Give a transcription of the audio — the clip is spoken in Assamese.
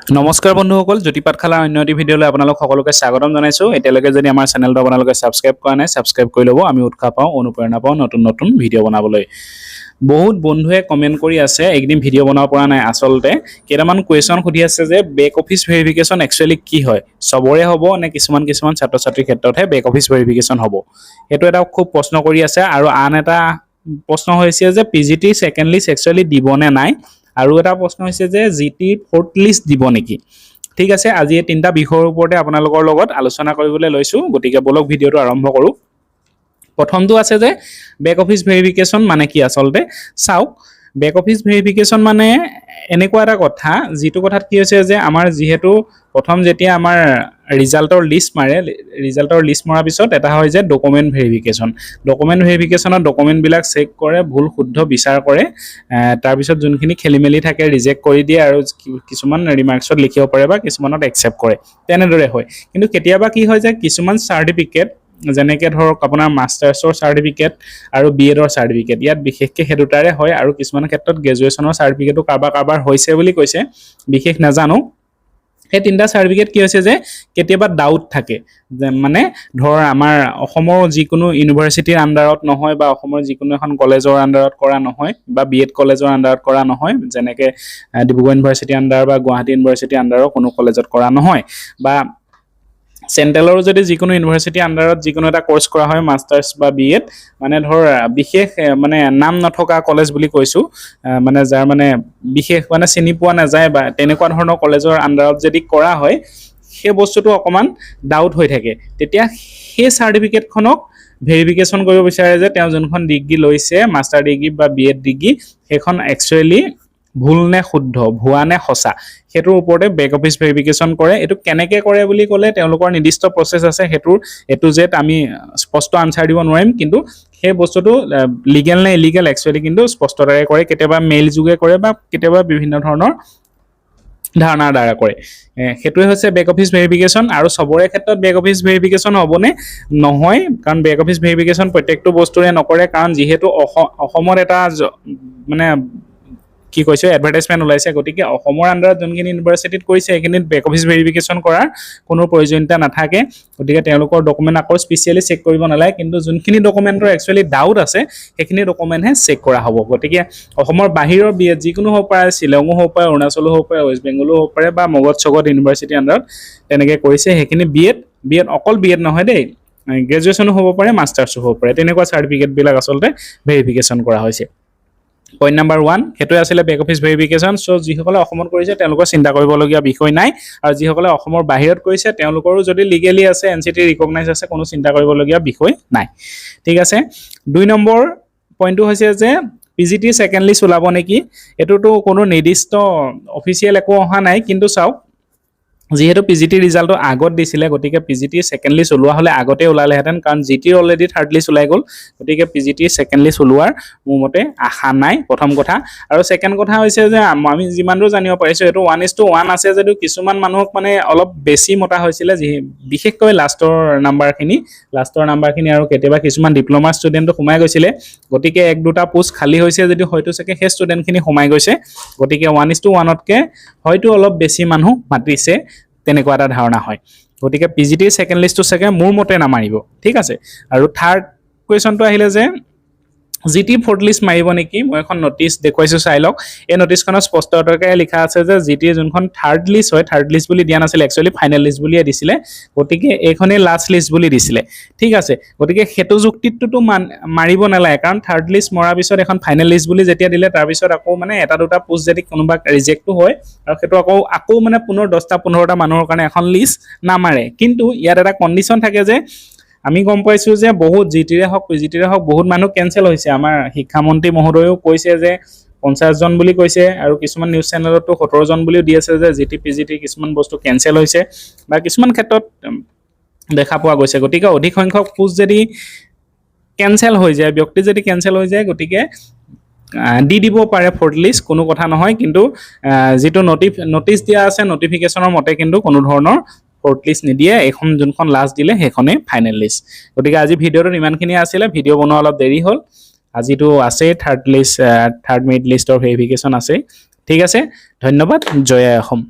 নমস্কাৰ বন্ধুসকল, জ্যোতি পাঠশালাৰ অন্য এটি ভিডিঅ'লৈ আপোনালোক সকলোকে স্বাগতম জনাইছোঁ। এতিয়ালৈকে যদি আমাৰ চেনেলটো আপোনালোকে ছাবস্ক্ৰাইব কৰা নাই, ছাবস্ক্ৰাইব কৰি ল'ব। আমি উৎসাহ পাওঁ, অনুপ্ৰেৰণা পাওঁ নতুন নতুন ভিডিঅ' বনাবলৈ। বহুত বন্ধুৱে কমেণ্ট কৰি আছে, এইকেইদিন ভিডিঅ' বনাব পৰা নাই। আচলতে কেইটামান কুৱেশ্যন সুধি আছে যে বেক অফিচ ভেৰিফিকেশ্যন একচুৱেলি কি হয়, চবৰে হ'ব নে কিছুমান ছাত্ৰ ছাত্ৰীৰ ক্ষেত্ৰতহে বেক অফিচ ভেৰিফিকেশ্যন হ'ব, সেইটো এটা খুব প্ৰশ্ন কৰি আছে। আৰু আন এটা প্ৰশ্ন হৈছে যে PGT ছেকেণ্ড লিষ্ট একচুৱেলি দিব নে নাই, আৰু এটা প্ৰশ্ন হৈছে যে GT ফৰ্থ লিষ্ট দিব নেকি। ঠিক আছে, আজি এই তিনিটা বিষয়ৰ ওপৰতে আপোনালোকৰ লগত আলোচনা কৰিবলৈ লৈছোঁ। গতিকে বলক ভিডিঅ'টো আৰম্ভ কৰোঁ। প্ৰথমটো আছে যে বেক অফিচ ভেৰিফিকেশ্যন মানে কি। আচলতে চাওক, বেক অফিচ ভেৰিফিকেশ্যন মানে এনেকুৱা এটা কথা, যিটো কথাত কি হৈছে যে আমাৰ যিহেতু প্ৰথম যেতিয়া আমাৰ ৰিজাল্টৰ লিষ্ট মৰাৰ পিছত এটা হয় যে ডকুমেণ্ট ভেৰিফিকেশ্যন। ডকুমেণ্ট ভেৰিফিকেশ্যনত ডকুমেণ্টবিলাক চেক কৰে, ভুল শুদ্ধ বিচাৰ কৰে, তাৰপিছত যোনখিনি খেলি মেলি থাকে ৰিজেক্ট কৰি দিয়ে, আৰু কিছুমান ৰিমাৰ্কছত লিখিব পাৰে বা কিছুমানত একচেপ্ট কৰে, তেনেদৰে হয়। কিন্তু কেতিয়াবা কি হয় যে কিছুমান চাৰ্টিফিকেট, যেনেকৈ ধৰক আপোনাৰ মাষ্টাৰ্ছৰ চাৰ্টিফিকেট আৰু BEdৰ চাৰ্টিফিকেট, ইয়াত বিশেষকৈ সেই দুটাৰে হয়। আৰু কিছুমান ক্ষেত্ৰত গ্ৰেজুৱেশ্যনৰ চাৰ্টিফিকেটো কাৰোবাৰ হৈছে বুলি কৈছে, বিশেষ নাজানো। সেই তিনিটা চাৰ্টিফিকেট কি হৈছে যে কেতিয়াবা ডাউট থাকে, যে মানে ধৰ আমাৰ অসমৰ যিকোনো ইউনিভাৰ্চিটিৰ আণ্ডাৰত নহয়, বা অসমৰ যিকোনো এখন কলেজৰ আণ্ডাৰত কৰা নহয়, বা BEd কলেজৰ আণ্ডাৰত কৰা নহয়, যেনেকৈ ডিব্ৰুগড় ইউনিভাৰ্চিটিৰ আণ্ডাৰ বা গুৱাহাটী ইউনিভাৰ্চিটিৰ আণ্ডাৰৰ কোনো কলেজত কৰা নহয়, বা চেণ্ট্ৰেলৰ যদি যিকোনো ইউনিভাৰ্চিটিৰ আণ্ডাৰত যিকোনো এটা কৰ্চ কৰা হয়, মাষ্টাৰ্ছ বা BEd, মানে ধৰ বিশেষ মানে নাম নথকা কলেজ বুলি কৈছোঁ, মানে যাৰ মানে বিশেষ মানে চিনি পোৱা নাযায়, বা তেনেকুৱা ধৰণৰ কলেজৰ আণ্ডাৰত যদি কৰা হয়, সেই বস্তুটো অকণমান ডাউট হৈ থাকে। তেতিয়া সেই চাৰ্টিফিকেটখনক ভেৰিফিকেশ্যন কৰিব বিচাৰে যে তেওঁ যোনখন ডিগ্ৰী লৈছে, মাষ্টাৰ ডিগ্ৰী বা BEd ডিগ্ৰী, সেইখন একচুৱেলি ভুল নে শুদ্ধ, ভুৱা নে সঁচা, সেইটোৰ ওপৰতে বেক অফিচ ভেৰিফিকেশ্যন কৰে। এইটো কেনেকৈ কৰে বুলি ক'লে তেওঁলোকৰ নিৰ্দিষ্ট প্ৰচেছ আছে, সেইটোৰ A to Z আমি স্পষ্ট আনচাৰ দিব নোৱাৰিম, কিন্তু সেই বস্তুটো লিগেল নে ইলিগেল একচুৱেলি কিন্তু স্পষ্টতাৰে কৰে। কেতিয়াবা মেইল যোগে কৰে, বা কেতিয়াবা বিভিন্ন ধৰণৰ ধাৰণাৰ দ্বাৰা কৰে। সেইটোৱে হৈছে বেক অফিচ ভেৰিফিকেশ্যন। আৰু চবৰে ক্ষেত্ৰত বেক অফিচ ভেৰিফিকেশ্যন হ'বনে? নহয়, কাৰণ বেক অফিচ ভেৰিফিকেশ্যন প্ৰত্যেকটো বস্তুৰে নকৰে। কাৰণ যিহেতু অসমত এটা মানে কি কৈছে এডভাৰটাইজমেণ্ট ওলাইছে, গতিকে অসমৰ আণ্ডাৰত যোনখিনি ইউনিভাৰ্চিটিত কৰিছে সেইখিনিত বেক অফিচ ভেৰিফিকেশ্যন কৰাৰ কোনো প্ৰয়োজনীয়তা নাথাকে। গতিকে তেওঁলোকৰ ডকুমেণ্ট আকৌ স্পেচিয়েলি চেক কৰিব নালাগে, কিন্তু যোনখিনি ডকুমেণ্টৰ একচুৱেলি ডাউট আছে সেইখিনি ডকুমেণ্টহে চেক কৰা হ'ব। গতিকে অসমৰ বাহিৰৰ BEd যিকোনো হ'ব পাৰে, শ্বিলঙো হ'ব পাৰে, অৰুণাচলো হ'ব পাৰে, ৱেষ্ট বেংগলো হ'ব পাৰে, বা মগধ ইউনিভাৰ্চিটিৰ আণ্ডাৰত তেনেকৈ কৰিছে, সেইখিনি BEd অকল BEd নহয় দেই, গ্ৰেজুৱেশ্যনো হ'ব পাৰে, মাষ্টাৰ্ছো হ'ব পাৰে, তেনেকুৱা চাৰ্টিফিকেটবিলাক আচলতে ভেৰিফিকেশ্যন কৰা হৈছে। পইণ্ট নাম্বাৰ 1 সেইটোৱে আছিলে বেক অফিচ ভেৰিফিকেশ্যন। চ' যিসকলে অসমত কৰিছে তেওঁলোকৰ চিন্তা কৰিবলগীয়া বিষয় নাই, আৰু যিসকলে অসমৰ বাহিৰত কৰিছে তেওঁলোকৰো যদি লিগেলি আছে, NCT ৰিকগনাইজ আছে, কোনো চিন্তা কৰিবলগীয়া বিষয় নাই। ঠিক আছে, 2 নম্বৰ পইণ্টটো হৈছে যে PGT ছেকেণ্ড লিষ্ট ওলাব নেকি। এইটোতো কোনো নিৰ্দিষ্ট অফিচিয়েল একো অহা নাই, কিন্তু চাওক, যিহেতু PGT ৰিজাল্টটো আগত দিছিলে, গতিকে PGT ছেকেণ্ড লিষ্ট ওলোৱা হ'লে আগতে ওলালেহেঁতেন, কাৰণ GT অলৰেডি থাৰ্ড লিষ্ট ওলাই গ'ল। গতিকে PGT ছেকেণ্ড লিষ্ট ওলোৱাৰ মোৰ মতে আশা নাই, প্ৰথম কথা। আৰু ছেকেণ্ড কথা হৈছে যে আমি যিমান দূৰ জানিব পাৰিছোঁ, এইটো 1:1 আছে যদিও কিছুমান মানুহক মানে অলপ বেছি মতা হৈছিলে, বিশেষকৈ লাষ্টৰ নাম্বাৰখিনি, আৰু কেতিয়াবা কিছুমান ডিপ্ল'মা ষ্টুডেণ্টটো সোমাই গৈছিলে। গতিকে 1-2টা পোষ্ট খালী হৈছে যদিও হয়তো চাগে সেই ষ্টুডেণ্টখিনি সোমাই গৈছে। গতিকে 1:1তকৈ হয়তো অলপ বেছি মানুহ মাতিছে, তেনেকুৱা এটা ধাৰণা হয়। গতিকে PGT ছেকেণ্ড লিষ্টটো চাগে মোৰ মতে নামাৰিব। ঠিক আছে, আৰু থাৰ্ড কুৱেশ্যনটো আহিলে যে GT ফৰ্থ লিষ্ট মাৰিব নেকি। মই এখন নটিচ দেখুৱাইছোঁ, চাই লওক। এই নটিচখনত স্পষ্টকৈ লিখা আছে যে GT যোনখন থাৰ্ড লিষ্ট হয়, থাৰ্ড লিষ্ট বুলি দিয়া নাছিলে, একচুৱেলি ফাইনেল লিষ্ট বুলিয়ে দিছিলে। গতিকে এইখনেই লাষ্ট লিষ্ট বুলি দিছিলে। ঠিক আছে, গতিকে সেইটো যুক্তিটোতো মাৰিব নালাগে, কাৰণ থাৰ্ড লিষ্ট মৰাৰ পিছত এখন ফাইনেল লিষ্ট বুলি যেতিয়া দিলে, তাৰপিছত আকৌ মানে 1-2টা পোষ্ট যদি কোনোবা ৰিজেক্টো হয়, আৰু সেইটো আকৌ মানে পুনৰ 10-15টা মানুহৰ কাৰণে এখন লিষ্ট নামাৰে। কিন্তু ইয়াত এটা কণ্ডিশ্যন থাকে যে আমি গম পাইছোঁ যে বহুত GTৰে হওক PGTৰে হওক বহুত মানুহ কেঞ্চেল হৈছে। আমাৰ শিক্ষামন্ত্ৰী মহোদয়েও কৈছে যে 50 জন বুলি কৈছে, আৰু কিছুমান নিউজ চেনেলতো 17 জন বুলিও দি আছে যে GT PGT কিছুমান বস্তু কেঞ্চেল হৈছে, বা কিছুমান ক্ষেত্ৰত দেখা পোৱা গৈছে। গতিকে অধিক সংখ্যক পোষ্ট যদি কেঞ্চেল হৈ যায়, ব্যক্তি যদি কেঞ্চেল হৈ যায়, গতিকে দি দিব পাৰে ফৰ্থ লিষ্ট, কোনো কথা নহয়। কিন্তু যিটো নটিচ দিয়া আছে, নটিফিকেশ্যনৰ মতে কিন্তু কোনো ধৰণৰ ফৰ্থ লিষ্ট নিদিয়ে। এইখন যোনখন লাষ্ট দিলে সেইখনেই ফাইনেল লিষ্ট। গতিকে আজি ভিডিঅ'টোত ইমানখিনি আছিলে। ভিডিঅ' বনোৱা অলপ দেৰি হ'ল, আজিতো আছেই থাৰ্ড মেৰিট লিষ্টৰ ভেৰিফিকেশ্যন আছেই। ঠিক আছে, ধন্যবাদ। জয় আই অসম।